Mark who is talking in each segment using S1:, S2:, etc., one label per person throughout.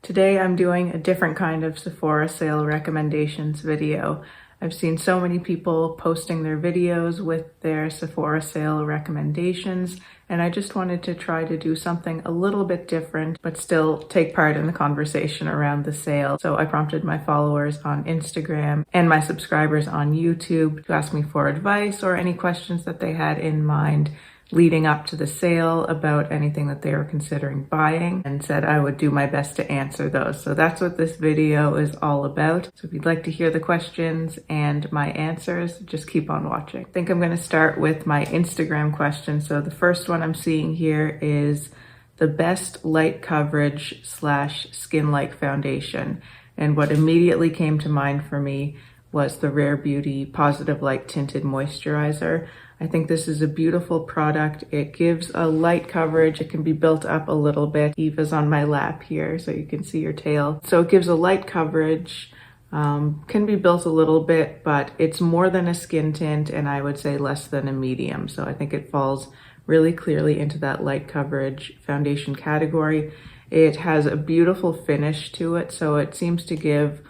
S1: Today I'm doing a different kind of Sephora sale recommendations video. I've seen so many people posting their videos with their Sephora sale recommendations, and I just wanted to try to do something a little bit different, but still take part in the conversation around the sale. So I prompted my followers on Instagram and my subscribers on YouTube to ask me for advice or any questions that they had in mind leading up to the sale about anything that they were considering buying, and said I would do my best to answer those. So that's what this video is all about. So if you'd like to hear the questions and my answers, just keep on watching. I think I'm going to start with my Instagram question. So the first one I'm seeing here is the best light coverage / skin-like foundation. And what immediately came to mind for me was the Rare Beauty Positive Light Tinted Moisturizer. I think this is a beautiful product. It gives a light coverage. It can be built up a little bit. Eva's on my lap here, so you can see your tail. So it gives a light coverage, can be built a little bit, but it's more than a skin tint, and I would say less than a medium. So I think it falls really clearly into that light coverage foundation category. It has a beautiful finish to it, so it seems to give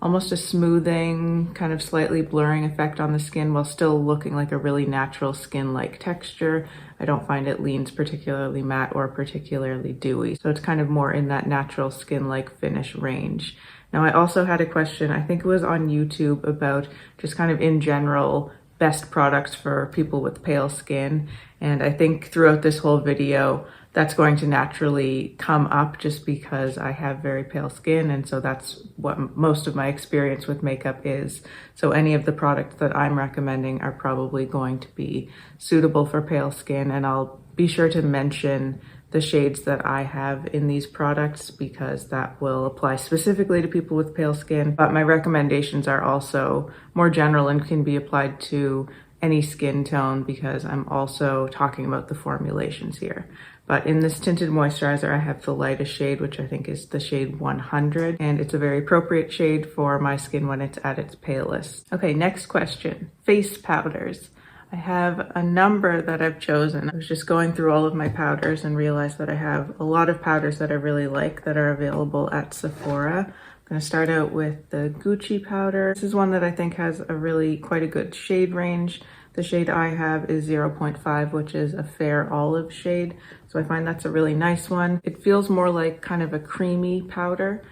S1: almost a smoothing, kind of slightly blurring effect on the skin while still looking like a really natural skin-like texture. I don't find it leans particularly matte or particularly dewy. So it's kind of more in that natural skin-like finish range. Now I also had a question, I think it was on YouTube, about just kind of in general best products for people with pale skin. And I think throughout this whole video, that's going to naturally come up just because I have very pale skin, and so that's what most of my experience with makeup is. So any of the products that I'm recommending are probably going to be suitable for pale skin, and I'll be sure to mention the shades that I have in these products because that will apply specifically to people with pale skin. But my recommendations are also more general and can be applied to any skin tone because I'm also talking about the formulations here. But in this tinted moisturizer, I have the lightest shade, which I think is the shade 100, and it's a very appropriate shade for my skin when it's at its palest. Okay, next question, face powders. I have a number that I've chosen. I was just going through all of my powders and realized that I have a lot of powders that I really like that are available at Sephora. I'm gonna start out with the Gucci powder. This is one that I think has quite a good shade range. The shade I have is 0.5, which is a fair olive shade. So I find that's a really nice one. It feels more like kind of a creamy powder.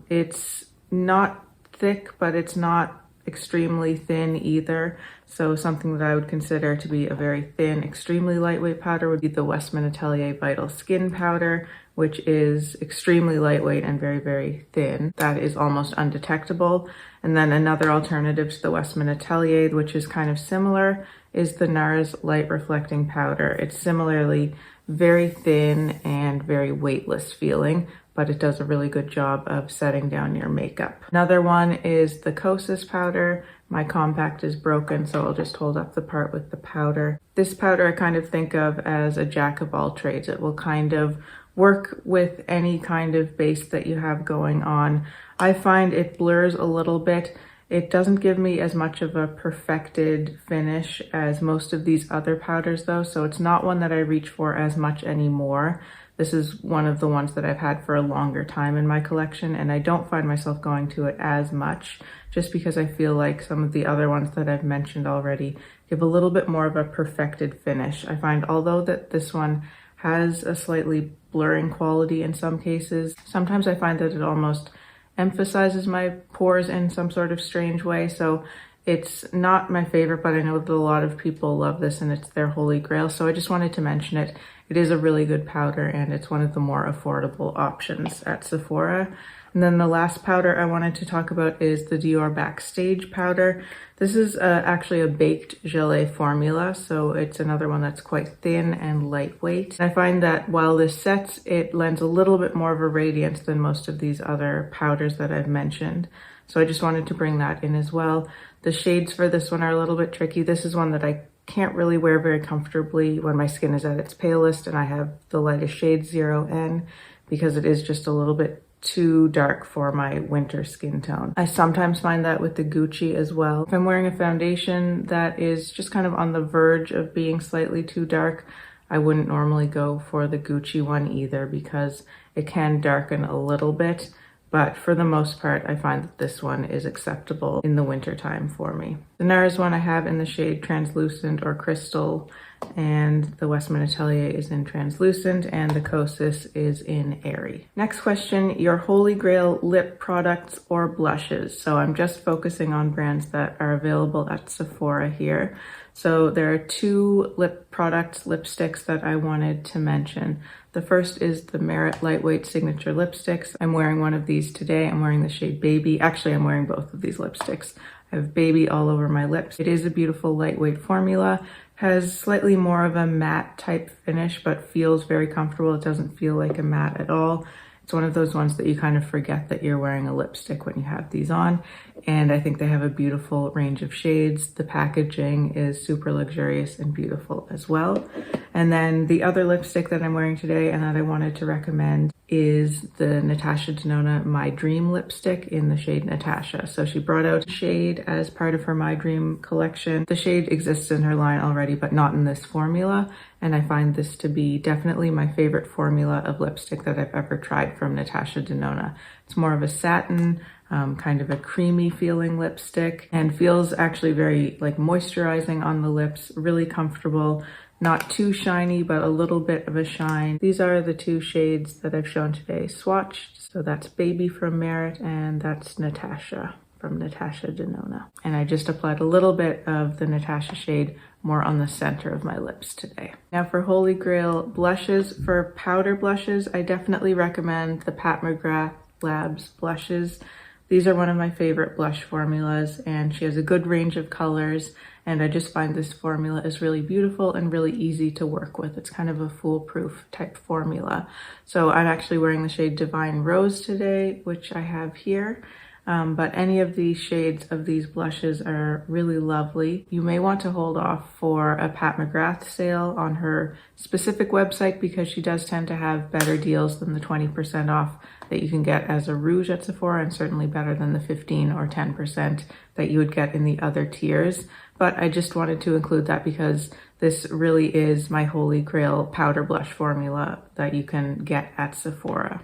S1: It's not thick, but it's not extremely thin either. So something that I would consider to be a very thin, extremely lightweight powder would be the Westman Atelier Vital Skin Powder, which is extremely lightweight and very, very thin. That is almost undetectable. And then another alternative to the Westman Atelier, which is kind of similar, is the Nars Light Reflecting Powder. It's similarly very thin and very weightless feeling, but it does a really good job of setting down your makeup. Another one is the Kosas powder. My compact is broken, so I'll just hold up the part with the powder. This powder I kind of think of as a jack of all trades. It will kind of work with any kind of base that you have going on. I find it blurs a little bit. It doesn't give me as much of a perfected finish as most of these other powders though, so it's not one that I reach for as much anymore. This is one of the ones that I've had for a longer time in my collection, and I don't find myself going to it as much just because I feel like some of the other ones that I've mentioned already give a little bit more of a perfected finish. I find although that this one has a slightly blurring quality in some cases, sometimes I find that it almost emphasizes my pores in some sort of strange way. So it's not my favorite, but I know that a lot of people love this and it's their holy grail. So I just wanted to mention it. It is a really good powder and it's one of the more affordable options at Sephora. And then the last powder I wanted to talk about is the Dior Backstage Powder. This is actually a baked gelée formula, so it's another one that's quite thin and lightweight. I find that while this sets, it lends a little bit more of a radiance than most of these other powders that I've mentioned. So I just wanted to bring that in as well. The shades for this one are a little bit tricky. This is one that I can't really wear very comfortably when my skin is at its palest, and I have the lightest shade 0N because it is just a little bit too dark for my winter skin tone. I sometimes find that with the Gucci as well. If I'm wearing a foundation that is just kind of on the verge of being slightly too dark, I wouldn't normally go for the Gucci one either because it can darken a little bit, but for the most part, I find that this one is acceptable in the winter time for me. The Nars one I have in the shade Translucent or Crystal, and the Westman Atelier is in Translucent, and the Kosas is in Airy. Next question, your holy grail lip products or blushes. So I'm just focusing on brands that are available at Sephora here. So there are two lip products, lipsticks that I wanted to mention. The first is the Merit Lightweight Signature Lipsticks. I'm wearing one of these today. I'm wearing the shade Baby. Actually, I'm wearing both of these lipsticks. I have Baby all over my lips. It is a beautiful lightweight formula. Has slightly more of a matte type finish, but feels very comfortable. It doesn't feel like a matte at all. It's one of those ones that you kind of forget that you're wearing a lipstick when you have these on. And I think they have a beautiful range of shades. The packaging is super luxurious and beautiful as well. And then the other lipstick that I'm wearing today and that I wanted to recommend is the Natasha Denona My Dream lipstick in the shade Natasha. So she brought out a shade as part of her My Dream collection. The shade exists in her line already, but not in this formula. And I find this to be definitely my favorite formula of lipstick that I've ever tried from Natasha Denona. It's more of a satin, kind of a creamy feeling lipstick, and feels actually very like moisturizing on the lips, really comfortable. Not too shiny, but a little bit of a shine. These are the two shades that I've shown today swatched. So that's Baby from Merit, and that's Natasha from Natasha Denona. And I just applied a little bit of the Natasha shade more on the center of my lips today. Now for Holy Grail blushes, for powder blushes, I definitely recommend the Pat McGrath Labs blushes. These are one of my favorite blush formulas, and she has a good range of colors, and I just find this formula is really beautiful and really easy to work with. It's kind of a foolproof type formula. So I'm actually wearing the shade Divine Rose today, which I have here. But any of these shades of these blushes are really lovely. You may want to hold off for a Pat McGrath sale on her specific website because she does tend to have better deals than the 20% off that you can get as a rouge at Sephora, and certainly better than the 15 or 10% that you would get in the other tiers. But I just wanted to include that because this really is my holy grail powder blush formula that you can get at Sephora.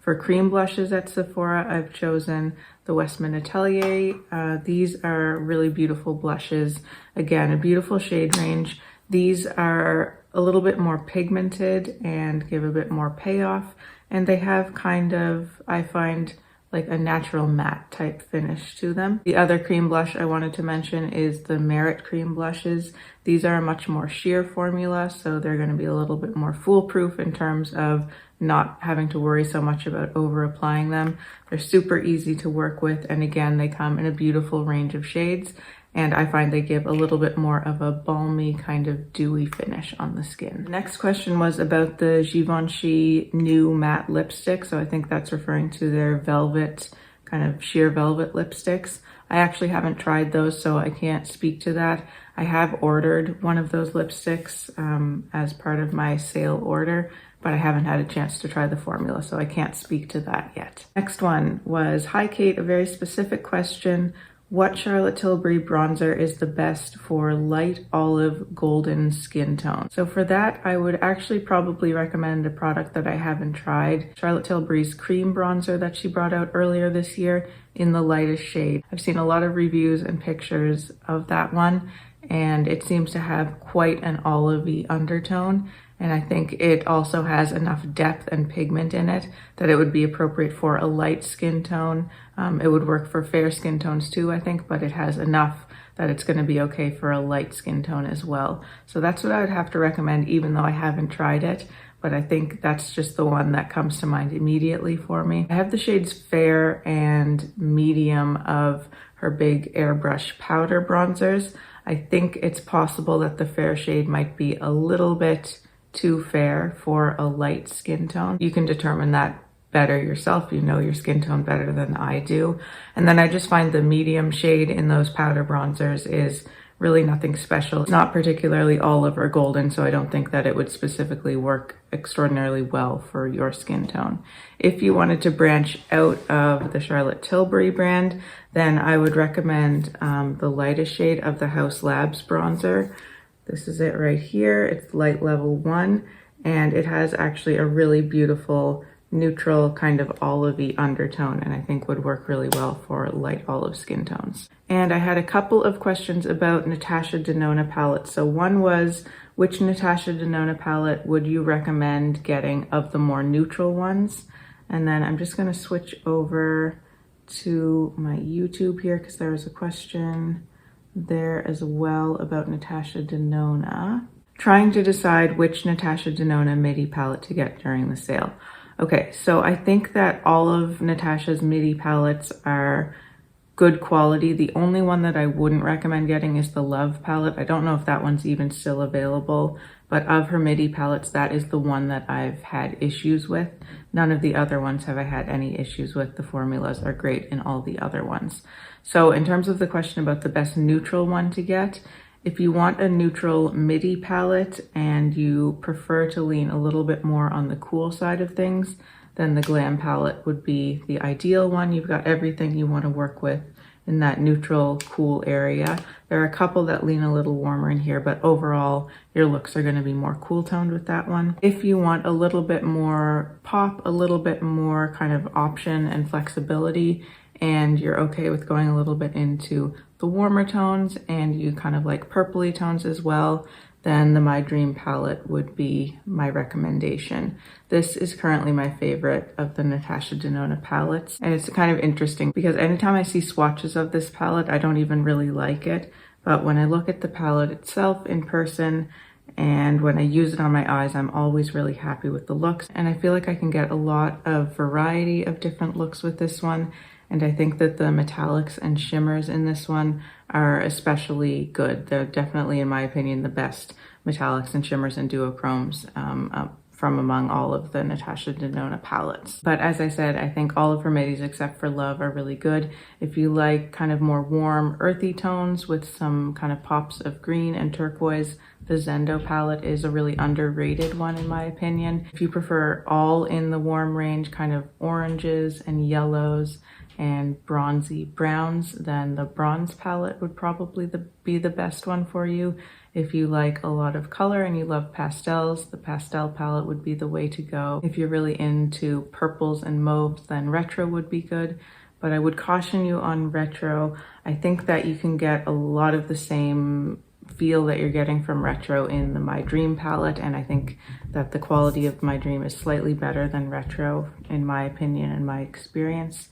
S1: For cream blushes at Sephora, I've chosen the Westman Atelier. These are really beautiful blushes. Again, a beautiful shade range. These are a little bit more pigmented and give a bit more payoff. And they have kind of, I find, like a natural matte type finish to them. The other cream blush I wanted to mention is the Merit cream blushes. These are a much more sheer formula, so they're going to be a little bit more foolproof in terms of not having to worry so much about over applying them. They're super easy to work with, and again, they come in a beautiful range of shades, and I find they give a little bit more of a balmy kind of dewy finish on the skin. The next question was about the Givenchy new matte lipstick, so I think that's referring to their velvet, kind of sheer velvet lipsticks. I actually haven't tried those, so I can't speak to that. I have ordered one of those lipsticks as part of my sale order, but I haven't had a chance to try the formula, so I can't speak to that yet. Next one was, hi Kate, a very specific question. What Charlotte Tilbury bronzer is the best for light olive golden skin tone? So for that, I would actually probably recommend a product that I haven't tried. Charlotte Tilbury's cream bronzer that she brought out earlier this year in the lightest shade. I've seen a lot of reviews and pictures of that one, and it seems to have quite an olivey undertone. And I think it also has enough depth and pigment in it that it would be appropriate for a light skin tone. It would work for fair skin tones too, I think, but it has enough that it's going to be okay for a light skin tone as well. So that's what I would have to recommend, even though I haven't tried it. But I think that's just the one that comes to mind immediately for me. I have the shades Fair and Medium of her big Airbrush powder bronzers. I think it's possible that the Fair shade might be a little bit too fair for a light skin tone. You can determine that better yourself. You know your skin tone better than I do. And then I just find the medium shade in those powder bronzers is really nothing special. It's not particularly olive or golden, so I don't think that it would specifically work extraordinarily well for your skin tone. If you wanted to branch out of the Charlotte Tilbury brand, then I would recommend the lightest shade of the Haus Labs bronzer. This is it right here. It's light level 1, and it has actually a really beautiful neutral kind of olivey undertone, and I think would work really well for light olive skin tones. And I had a couple of questions about Natasha Denona palettes. So one was, which Natasha Denona palette would you recommend getting of the more neutral ones? And then I'm just going to switch over to my YouTube here because there was a question there as well about Natasha Denona. Trying to decide which Natasha Denona midi palette to get during the sale. Okay, so I think that all of Natasha's midi palettes are good quality. The only one that I wouldn't recommend getting is the Love palette. I don't know if that one's even still available, but of her midi palettes, that is the one that I've had issues with. None of the other ones have I had any issues with. The formulas are great in all the other ones. So in terms of the question about the best neutral one to get, if you want a neutral midi palette and you prefer to lean a little bit more on the cool side of things, then the Glam palette would be the ideal one. You've got everything you want to work with in that neutral, cool area. There are a couple that lean a little warmer in here, but overall, your looks are going to be more cool toned with that one. If you want a little bit more pop, a little bit more kind of option and flexibility, and you're okay with going a little bit into the warmer tones and you kind of like purpley tones as well, then the My Dream palette would be my recommendation. This is currently my favorite of the Natasha Denona palettes. And it's kind of interesting because anytime I see swatches of this palette, I don't even really like it. But when I look at the palette itself in person and when I use it on my eyes, I'm always really happy with the looks. And I feel like I can get a lot of variety of different looks with this one. And I think that the metallics and shimmers in this one are especially good. They're definitely, in my opinion, the best metallics and shimmers and duochromes from among all of the Natasha Denona palettes. But as I said, I think all of her midis except for Love are really good. If you like kind of more warm, earthy tones with some kind of pops of green and turquoise, the Zendo palette is a really underrated one in my opinion. If you prefer all in the warm range, kind of oranges and yellows and bronzy browns, then the Bronze palette would probably be the best one for you. If you like a lot of color and you love pastels, the Pastel palette would be the way to go. If you're really into purples and mauves, then Retro would be good. But I would caution you on Retro. I think that you can get a lot of the same feel that you're getting from Retro in the My Dream palette, and I think that the quality of My Dream is slightly better than Retro in my opinion and my experience.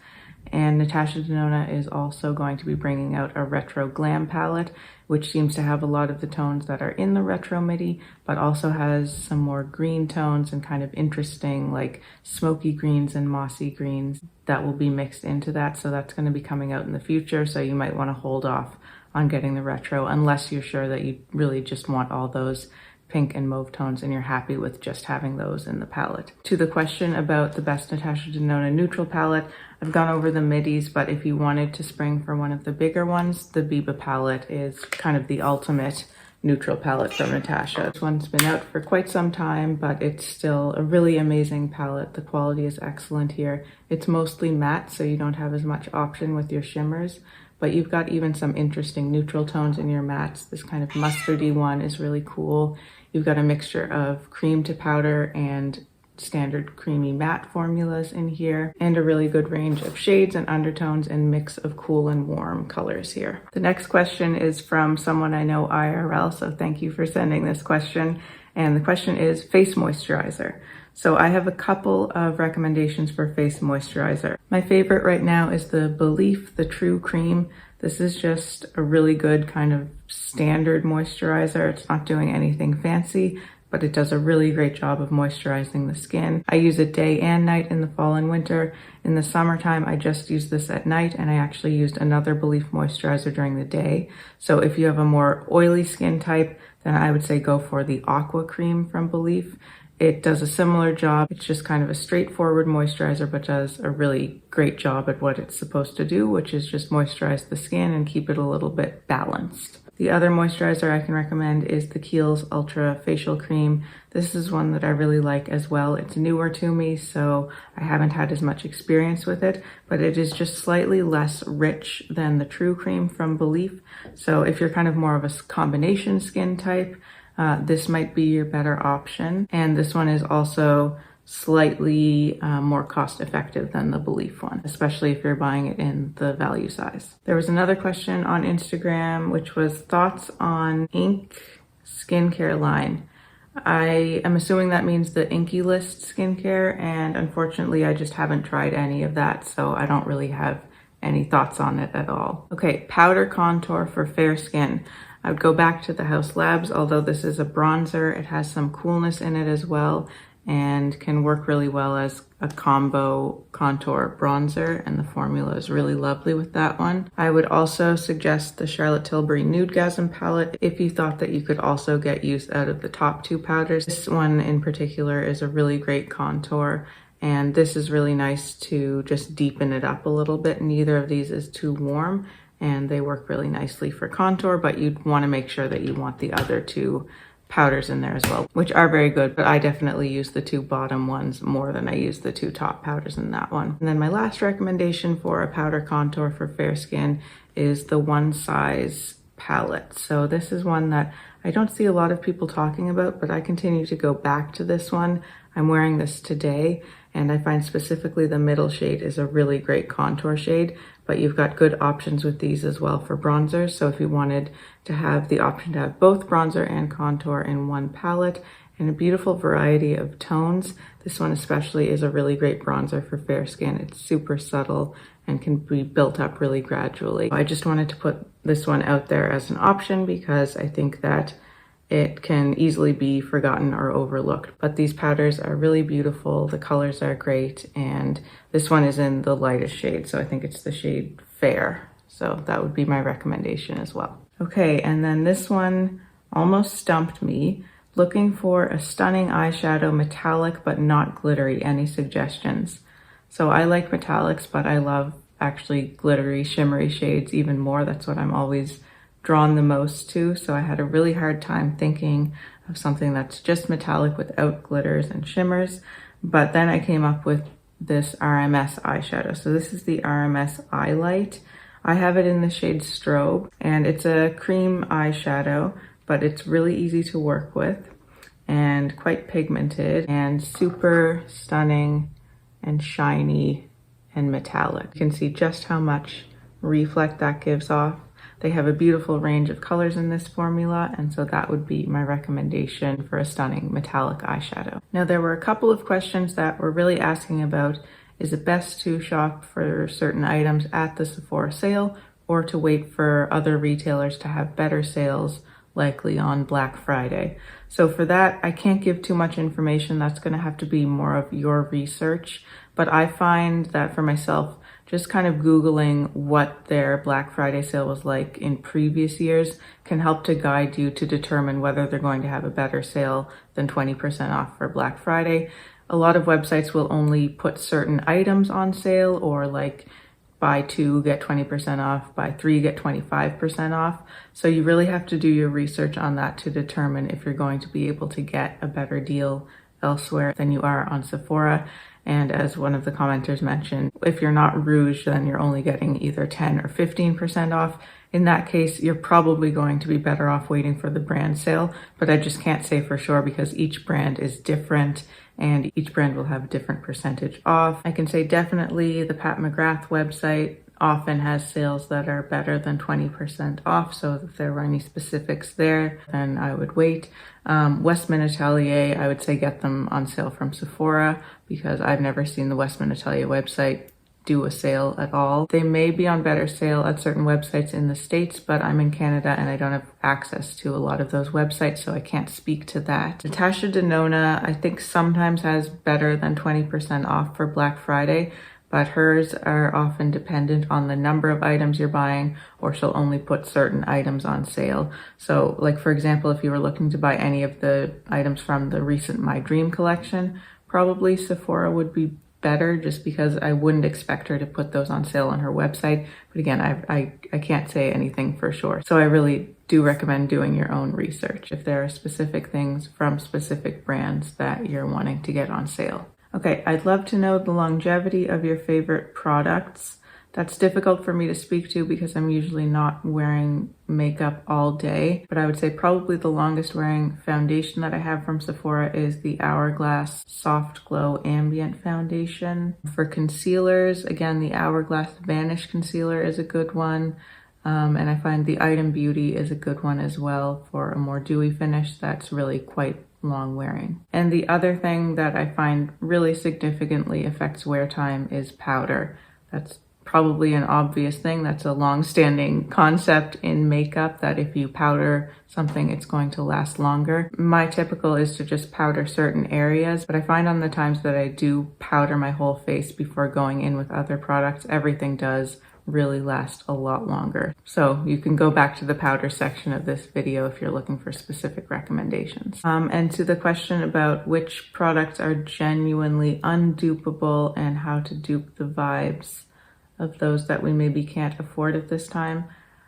S1: And Natasha Denona is also going to be bringing out a Retro Glam palette, which seems to have a lot of the tones that are in the Retro midi, but also has some more green tones and kind of interesting like smoky greens and mossy greens that will be mixed into that. So that's going to be coming out in the future. So you might want to hold off on getting the Retro unless you're sure that you really just want all those pink and mauve tones and you're happy with just having those in the palette. To the question about the best Natasha Denona neutral palette, I've gone over the midis, but if you wanted to spring for one of the bigger ones, the Biba palette is kind of the ultimate neutral palette from Natasha. This one's been out for quite some time, but it's still a really amazing palette. The quality is excellent here. It's mostly matte, so you don't have as much option with your shimmers, but you've got even some interesting neutral tones in your mattes. This kind of mustardy one is really cool. You've got a mixture of cream to powder and standard creamy matte formulas in here, and a really good range of shades and undertones and mix of cool and warm colors here. The next question is from someone I know IRL, so thank you for sending this question. And the question is face moisturizer. So I have a couple of recommendations for face moisturizer. My favorite right now is the Belief the True Cream. This is just a really good kind of standard moisturizer. It's not doing anything fancy, but it does a really great job of moisturizing the skin. I use it day and night in the fall and winter. In the summertime, I just use this at night, and I actually used another Belief moisturizer during the day. So if you have a more oily skin type, then I would say go for the Aqua Cream from Belief. It does a similar job. It's just kind of a straightforward moisturizer, but does a really great job at what it's supposed to do, which is just moisturize the skin and keep it a little bit balanced. The other moisturizer I can recommend is the Kiehl's Ultra Facial Cream. This is one that I really like as well. It's newer to me, so I haven't had as much experience with it, but it is just slightly less rich than the True Cream from Belief. So if you're kind of more of a combination skin type, this might be your better option. And this one is also slightly more cost effective than the Belief one, especially if you're buying it in the value size. There was another question on Instagram, which was thoughts on Ink skincare line. I am assuming that means the Inky List skincare, and unfortunately I just haven't tried any of that, so I don't really have any thoughts on it at all. Okay, powder contour for fair skin. I would go back to the Haus Labs, although this is a bronzer. It has some coolness in it as well, and can work really well as a combo contour bronzer, and the formula is really lovely with that one. I would also suggest the Charlotte Tilbury Nudegasm palette if you thought that you could also get use out of the top two powders. This one in particular is a really great contour, and this is really nice to just deepen it up a little bit. Neither of these is too warm, and they work really nicely for contour, but you'd want to make sure that you want the other two powders in there as well, which are very good, but I definitely use the two bottom ones more than I use the two top powders in that one. And then my last recommendation for a powder contour for fair skin is the One Size palette. So this is one that I don't see a lot of people talking about, but I continue to go back to this one. I'm wearing this today, and I find specifically the middle shade is a really great contour shade, but you've got good options with these as well for bronzers. So if you wanted to have the option to have both bronzer and contour in one palette and a beautiful variety of tones, this one especially is a really great bronzer for fair skin. It's super subtle and can be built up really gradually. I just wanted to put this one out there as an option because I think that it can easily be forgotten or overlooked. But these powders are really beautiful, the colors are great, and this one is in the lightest shade, so I think it's the shade Fair. So that would be my recommendation as well. Okay, and then this one almost stumped me. Looking for a stunning eyeshadow, metallic but not glittery. Any suggestions? So I like metallics, but I love actually glittery, shimmery shades even more. That's what I'm always drawn the most to, so I had a really hard time thinking of something that's just metallic without glitters and shimmers, but then I came up with this RMS eyeshadow. So this is the RMS Eye Light. I have it in the shade Strobe, and it's a cream eyeshadow, but it's really easy to work with and quite pigmented and super stunning and shiny and metallic. You can see just how much reflect that gives off. They have a beautiful range of colors in this formula, and so that would be my recommendation for a stunning metallic eyeshadow. Now, there were a couple of questions that were really asking about, is it best to shop for certain items at the Sephora sale or to wait for other retailers to have better sales, likely on Black Friday? So for that, I can't give too much information. That's going to have to be more of your research, but I find that for myself, just kind of Googling what their Black Friday sale was like in previous years can help to guide you to determine whether they're going to have a better sale than 20% off for Black Friday. A lot of websites will only put certain items on sale, or like buy two, get 20% off, buy three, get 25% off. So you really have to do your research on that to determine if you're going to be able to get a better deal elsewhere than you are on Sephora. And as one of the commenters mentioned, if you're not Rouge, then you're only getting either 10 or 15% off. In that case, you're probably going to be better off waiting for the brand sale, but I just can't say for sure because each brand is different and each brand will have a different percentage off. I can say definitely the Pat McGrath website often has sales that are better than 20% off, so if there were any specifics there, then I would wait. Westman Atelier, I would say get them on sale from Sephora because I've never seen the Westman Atelier website do a sale at all. They may be on better sale at certain websites in the States, but I'm in Canada and I don't have access to a lot of those websites, so I can't speak to that. Natasha Denona, I think sometimes has better than 20% off for Black Friday, but hers are often dependent on the number of items you're buying, or she'll only put certain items on sale. So like, for example, if you were looking to buy any of the items from the recent My Dream collection, probably Sephora would be better just because I wouldn't expect her to put those on sale on her website. But again, I can't say anything for sure. So I really do recommend doing your own research if there are specific things from specific brands that you're wanting to get on sale. Okay, I'd love to know the longevity of your favorite products. That's difficult for me to speak to because I'm usually not wearing makeup all day, but I would say probably the longest wearing foundation that I have from Sephora is the Hourglass Soft Glow Ambient Foundation. For concealers, again, the Hourglass Vanish Concealer is a good one. And I find the Item Beauty is a good one as well for a more dewy finish that's really quite long wearing. And the other thing that I find really significantly affects wear time is powder. That's probably an obvious thing. That's a long-standing concept in makeup that if you powder something, it's going to last longer. My typical is to just powder certain areas, but I find on the times that I do powder my whole face before going in with other products, everything does really last a lot longer. So you can go back to the powder section of this video if you're looking for specific recommendations. And to the question about which products are genuinely undupable and how to dupe the vibes of those that we maybe can't afford at this time.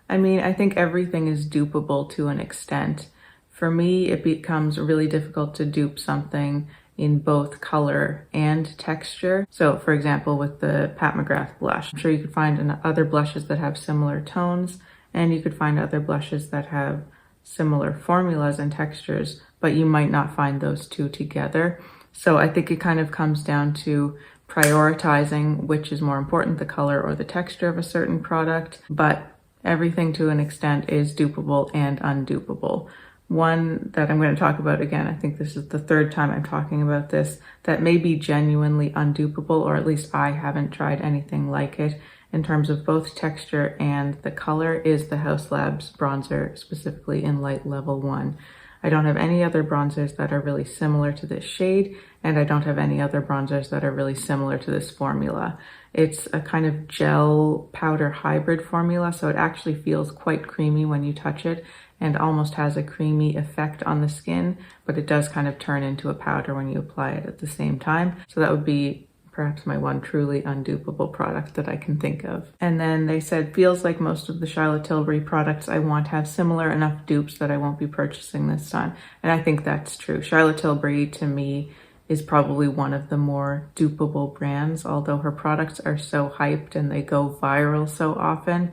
S1: I mean, I think everything is dupable to an extent. For me, it becomes really difficult to dupe something in both color and texture. So for example, with the Pat McGrath blush, I'm sure you could find other blushes that have similar tones, and you could find other blushes that have similar formulas and textures, but you might not find those two together. So I think it kind of comes down to prioritizing which is more important, the color or the texture of a certain product, but everything to an extent is dupable and undupable. One that I'm going to talk about again, I think this is the third time I'm talking about this, that may be genuinely undupable, or at least I haven't tried anything like it in terms of both texture and the color, is the Haus Labs bronzer, specifically in light level 1. I don't have any other bronzers that are really similar to this shade, and I don't have any other bronzers that are really similar to this formula. It's a kind of gel powder hybrid formula, so it actually feels quite creamy when you touch it and almost has a creamy effect on the skin, but it does kind of turn into a powder when you apply it at the same time. So that would be perhaps my one truly undupable product that I can think of. And then they said, feels like most of the Charlotte Tilbury products I want have similar enough dupes that I won't be purchasing this time. And I think that's true. Charlotte Tilbury, to me, is probably one of the more dupable brands, although her products are so hyped and they go viral so often.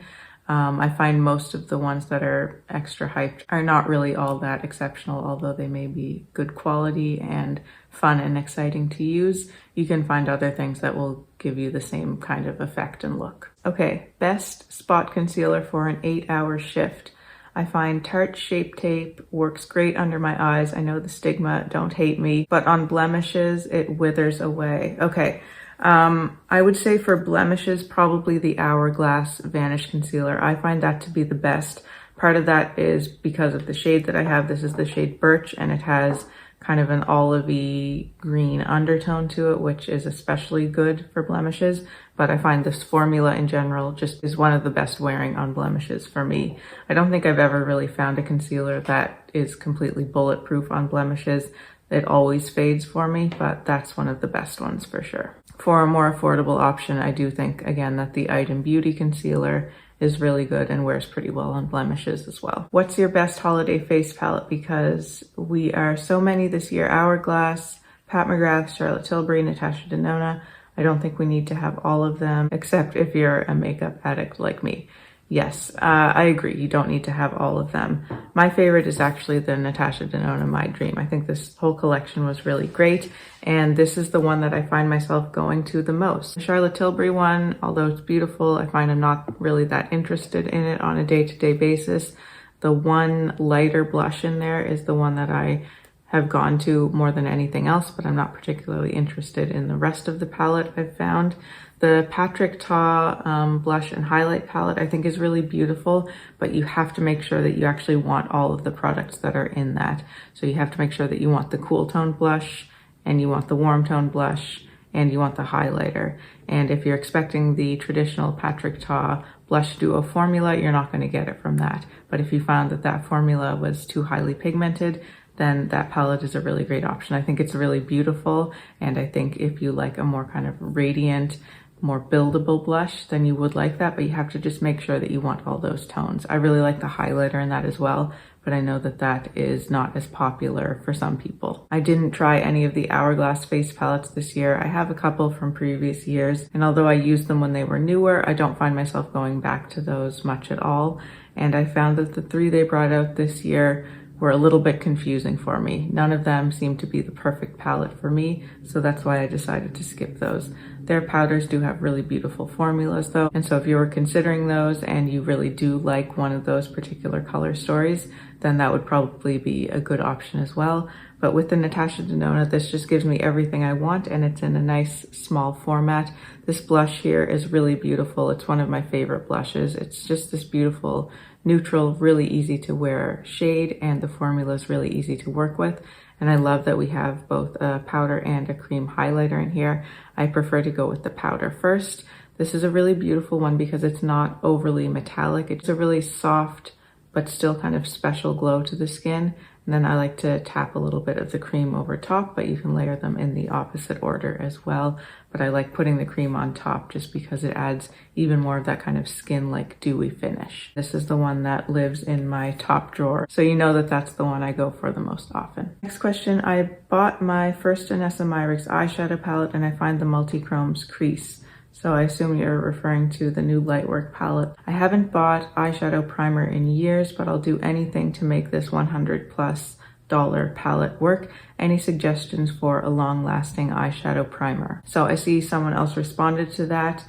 S1: I find most of the ones that are extra hyped are not really all that exceptional, although they may be good quality and fun and exciting to use. You can find other things that will give you the same kind of effect and look. Okay, best spot concealer for an 8-hour shift. I find Tarte Shape Tape works great under my eyes. I know the stigma, don't hate me, but on blemishes, it withers away. Okay. I would say for blemishes, probably the Hourglass Vanish Concealer. I find that to be the best. Part of that is because of the shade that I have. This is the shade Birch, and it has kind of an olivey green undertone to it, which is especially good for blemishes. But I find this formula in general just is one of the best wearing on blemishes for me. I don't think I've ever really found a concealer that is completely bulletproof on blemishes. It always fades for me, but that's one of the best ones for sure. For a more affordable option, I do think, again, that the Item Beauty Concealer is really good and wears pretty well on blemishes as well. What's your best holiday face palette? Because we are so many this year. Hourglass, Pat McGrath, Charlotte Tilbury, Natasha Denona. I don't think we need to have all of them, except if you're a makeup addict like me. Yes, I agree. You don't need to have all of them. My favorite is actually the Natasha Denona My Dream. I think this whole collection was really great, and this is the one that I find myself going to the most. The Charlotte Tilbury one, although it's beautiful, I find I'm not really that interested in it on a day-to-day basis. The one lighter blush in there is the one that I have gone to more than anything else, but I'm not particularly interested in the rest of the palette I've found. The Patrick Ta blush and highlight palette I think is really beautiful, but you have to make sure that you actually want all of the products that are in that. So you have to make sure that you want the cool tone blush, and you want the warm tone blush, and you want the highlighter. And if you're expecting the traditional Patrick Ta blush duo formula, you're not going to get it from that. But if you found that that formula was too highly pigmented, then that palette is a really great option. I think it's really beautiful, and I think if you like a more kind of radiant, more buildable blush, then you would like that, but you have to just make sure that you want all those tones. I really like the highlighter in that as well, but I know that that is not as popular for some people. I didn't try any of the Hourglass face palettes this year. I have a couple from previous years, and although I used them when they were newer, I don't find myself going back to those much at all. And I found that the 3 they brought out this year were a little bit confusing for me. None of them seemed to be the perfect palette for me, so that's why I decided to skip those. Their powders do have really beautiful formulas though, and so if you were considering those and you really do like one of those particular color stories, then that would probably be a good option as well. But with the Natasha Denona, this just gives me everything I want, and it's in a nice small format. This blush here is really beautiful. It's one of my favorite blushes. It's just this beautiful, neutral, really easy to wear shade, and the formula is really easy to work with. And I love that we have both a powder and a cream highlighter in here. I prefer to go with the powder first. This is a really beautiful one because it's not overly metallic. It's a really soft, but still kind of special glow to the skin. And then I like to tap a little bit of the cream over top, but you can layer them in the opposite order as well. But I like putting the cream on top just because it adds even more of that kind of skin-like dewy finish. This is the one that lives in my top drawer, so you know that that's the one I go for the most often. Next question, I bought my first Danessa Myricks eyeshadow palette and I find the multi-chromes crease. So I assume you're referring to the new Lightwork palette. I haven't bought eyeshadow primer in years, but I'll do anything to make this $100+ palette work. Any suggestions for a long-lasting eyeshadow primer? So I see someone else responded to that.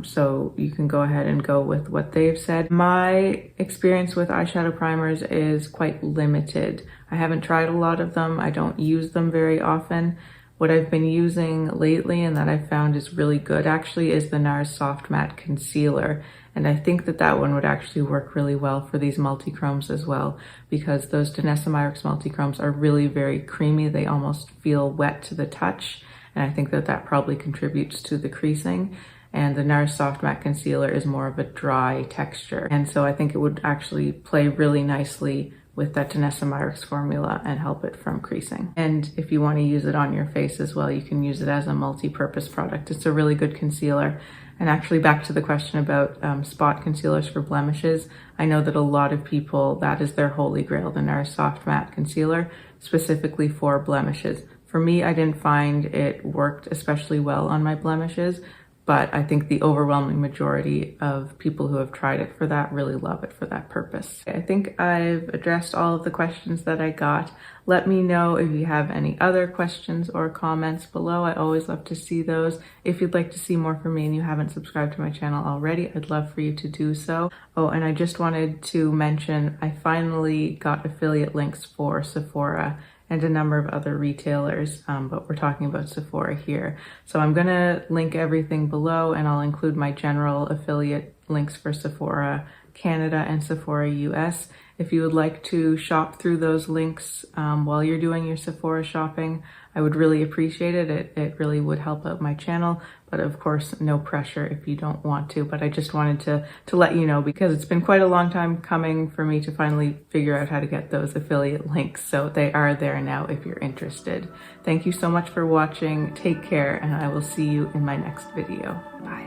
S1: So you can go ahead and go with what they've said. My experience with eyeshadow primers is quite limited. I haven't tried a lot of them. I don't use them very often. What I've been using lately and that I've found is really good actually is the Nars Soft Matte Concealer. And I think that that one would actually work really well for these multi-chromes as well, because those Danessa Myricks multi-chromes are really very creamy. They almost feel wet to the touch. And I think that that probably contributes to the creasing. And the Nars Soft Matte Concealer is more of a dry texture. And so I think it would actually play really nicely with that Danessa Myricks formula and help it from creasing. And if you want to use it on your face as well, you can use it as a multi-purpose product. It's a really good concealer. And actually back to the question about spot concealers for blemishes, I know that a lot of people, that is their holy grail, the Nars Soft Matte Concealer, specifically for blemishes. For me, I didn't find it worked especially well on my blemishes, but I think the overwhelming majority of people who have tried it for that really love it for that purpose. I think I've addressed all of the questions that I got. Let me know if you have any other questions or comments below. I always love to see those. If you'd like to see more from me and you haven't subscribed to my channel already, I'd love for you to do so. Oh, and I just wanted to mention, I finally got affiliate links for Sephora and a number of other retailers, but we're talking about Sephora here. So I'm gonna link everything below, and I'll include my general affiliate links for Sephora Canada and Sephora US. If you would like to shop through those links while you're doing your Sephora shopping, I would really appreciate it. It really would help out my channel, but of course, no pressure if you don't want to. But I just wanted to let you know, because it's been quite a long time coming for me to finally figure out how to get those affiliate links. So they are there now if you're interested. Thank you so much for watching. Take care, and I will see you in my next video. Bye.